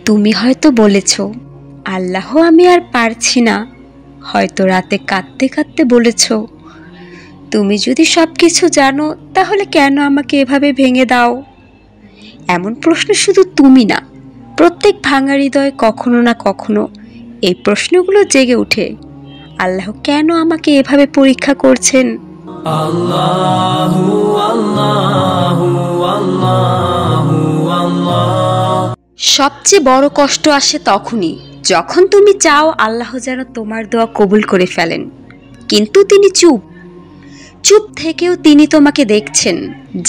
তুমি হয়তো বলেছ, আল্লাহ আমি আর পারছি না। হয়তো রাতে কাঁদতে কাঁদতে বলেছ, তুমি যদি সব কিছু জানো তাহলে কেন আমাকে এভাবে ভেঙে দাও? এমন প্রশ্ন শুধু তুমি না, প্রত্যেক ভাঙা হৃদয় কখনো না কখনো এই প্রশ্নগুলো জেগে ওঠে। আল্লাহ কেন আমাকে এভাবে পরীক্ষা করছেন? আল্লাহু আল্লাহু আল্লাহু আল্লাহ। সবচেয়ে বড় কষ্ট আসে তখনই যখন তুমি চাও আল্লাহ যেন তোমার দোয়া কবুল করে ফেলেন, কিন্তু তিনি চুপ। চুপ থেকেও তিনি তোমাকে দেখছেন,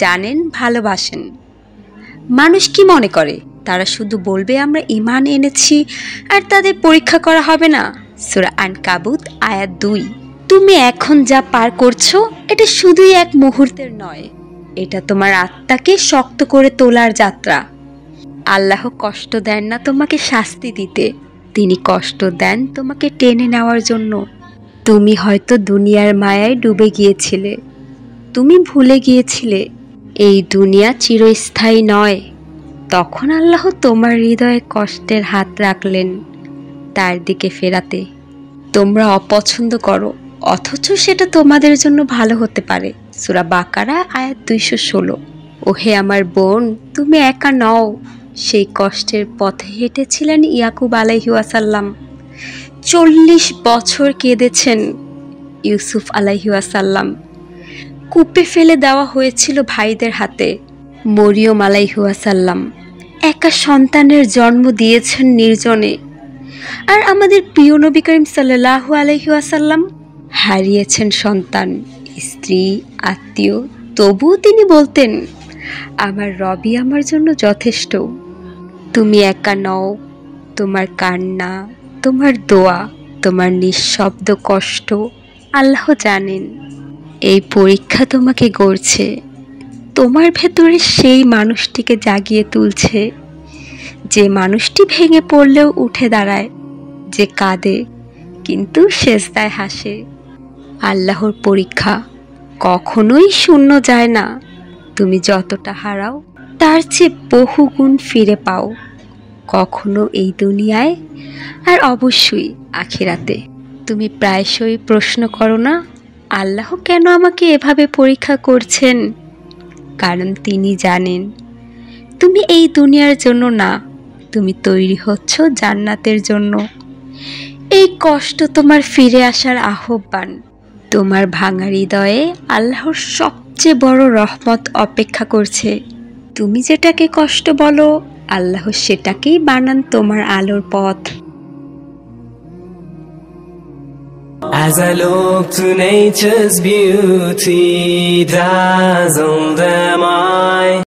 জানেন, ভালোবাসেন। মানুষ কি মনে করে? তারা শুধু বলবে আমরা ঈমান এনেছি আর তাদের পরীক্ষা করা হবে না। সূরা আনকাবুত আয়াত ২। তুমি এখন যা পার করছো এটা শুধুই এক মুহূর্তের নয়, এটা তোমার আত্মাকে শক্ত করে তোলার যাত্রা। আল্লাহ কষ্ট দেন না তোমাকে শাস্তি দিতে, তিনি কষ্ট দেন তোমাকে টেনে নেওয়ার জন্য। তুমি হয়তো দুনিয়ার মায়ায় ডুবে গিয়েছিলে, তুমি ভুলে গিয়েছিলে এই দুনিয়া চিরস্থায়ী নয়। তখন আল্লাহ তোমার হৃদয়ে কষ্টের হাত রাখলেন তার দিকে ফেরাতে। তোমরা অপছন্দ করো, অথচ সেটা তোমাদের জন্য ভালো হতে পারে। সূরা বাকারা আয়াত ২১৬। ওহে আমার বোন, তুমি একা নও। সেই কষ্টের পথে হেঁটেছিলেন ইয়াকুব আলাইহিস সালাম। ৪০ বছর কেঁদেছেন ইউসুফ আলাইহিস সালাম। কূপে ফেলে দেওয়া হয়েছিল ভাইদের হাতে মরিয়ম আলাইহিস সালাম। একা সন্তানের জন্ম দিয়েছেন নির্জনে। আর আমাদের প্রিয় নবী করিম সাল্লাল্লাহু আলাইহি ওয়াসাল্লাম হারিয়েছেন সন্তান, স্ত্রী, আত্মীয়, তবুও তিনি বলতেন, আমার রবই আমার জন্য যথেষ্ট। তুমি একা নও। তোমার কান্না, তোমার দোয়া, তোমার নিঃশব্দ কষ্ট আল্লাহ জানেন। এই পরীক্ষা তোমাকে গড়ছে, তোমার ভেতরে সেই মানুষটিকে জাগিয়ে তুলছে, যে মানুষটি ভেঙে পড়লেও উঠে দাঁড়ায়, যে কাঁদে কিন্তু সেজদায় হাসে। আল্লাহর পরীক্ষা কখনোই শূন্য যায় না। তুমি যতটা হারাও তার চেয়ে বহুগুণ ফিরে পাও, কখনো এই দুনিয়ায় আর অবশ্যই আখিরাতে। তুমি প্রায়শই প্রশ্ন করো না, আল্লাহ কেন আমাকে এভাবে পরীক্ষা করছেন? কারণ তিনি জানেন তুমি এই দুনিয়ার জন্য না, তুমি তৈরি হচ্ছ জান্নাতের জন্য। এই কষ্ট তোমার ফিরে আসার আহ্বান। তোমার ভাঙা হৃদয়ে আল্লাহর সবচেয়ে বড় রহমত অপেক্ষা করছে। তুমি যেটাকে কষ্ট বলো, আল্লাহ সেটাকেই বানান তোমার আলোর পথ। As I look to nature's beauty, dazzled am I.